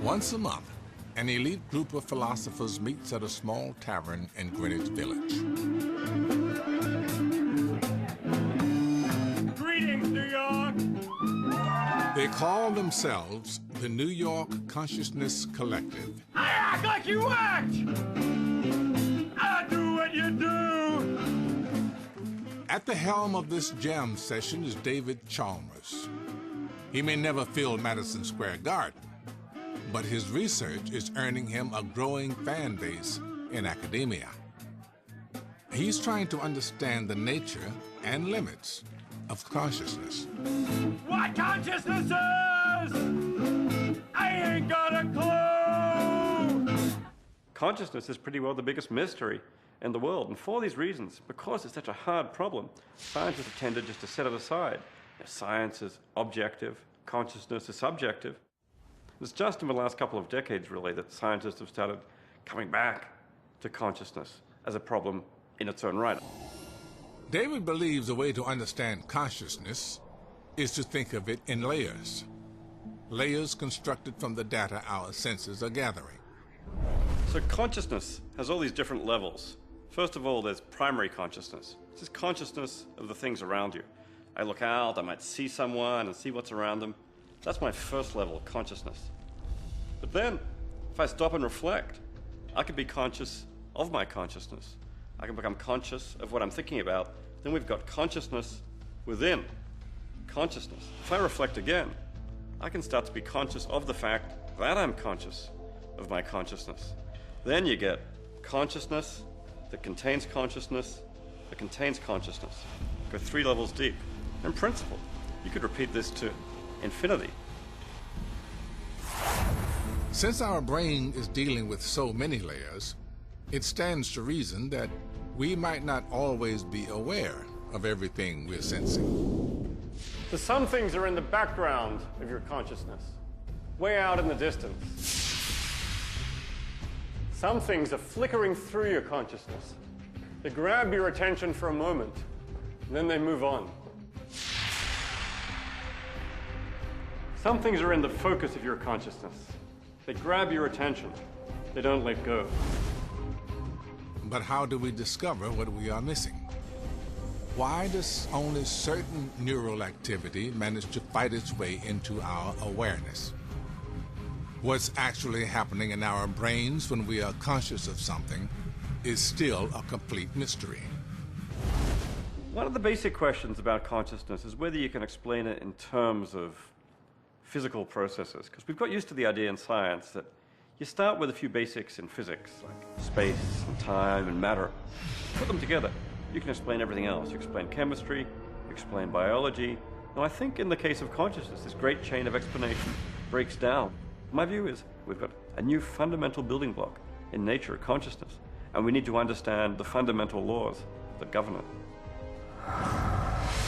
Once a month, an elite group of philosophers meets at a small tavern in Greenwich Village. Greetings, New York! They call themselves the New York Consciousness Collective. I act like you act! I do what you do! At the helm of this jam session is David Chalmers. He may never fill Madison Square Garden, but his research is earning him a growing fan base in academia. He's trying to understand the nature and limits of consciousness. What consciousness is? I ain't got a clue! Consciousness is pretty well the biggest mystery in the world, and for these reasons, because it's such a hard problem, scientists have tended just to set it aside. Science is objective, consciousness is subjective. It's just in the last couple of decades, really, that scientists have started coming back to consciousness as a problem in its own right. David believes a way to understand consciousness is to think of it in layers. Layers constructed from the data our senses are gathering. So consciousness has all these different levels. First of all, there's primary consciousness. This is consciousness of the things around you. I look out, I might see someone and see what's around them. That's my first level of consciousness. But then, if I stop and reflect, I can be conscious of my consciousness. I can become conscious of what I'm thinking about. Then we've got consciousness within consciousness. If I reflect again, I can start to be conscious of the fact that I'm conscious of my consciousness. Then you get consciousness that contains consciousness that contains consciousness. Go 3 levels deep. In principle, you could repeat this to infinity. Since our brain is dealing with so many layers, it stands to reason that we might not always be aware of everything we're sensing. So some things are in the background of your consciousness, way out in the distance. Some things are flickering through your consciousness. They grab your attention for a moment, and then they move on. Some things are in the focus of your consciousness. They grab your attention. They don't let go. But how do we discover what we are missing? Why does only certain neural activity manage to fight its way into our awareness? What's actually happening in our brains when we are conscious of something is still a complete mystery. One of the basic questions about consciousness is whether you can explain it in terms of physical processes, because we've got used to the idea in science that you start with a few basics in physics, like space and time and matter. Put them together. You can explain everything else. You explain chemistry, you explain biology. Now, I think in the case of consciousness, this great chain of explanation breaks down. My view is we've got a new fundamental building block in nature, consciousness, and we need to understand the fundamental laws that govern it.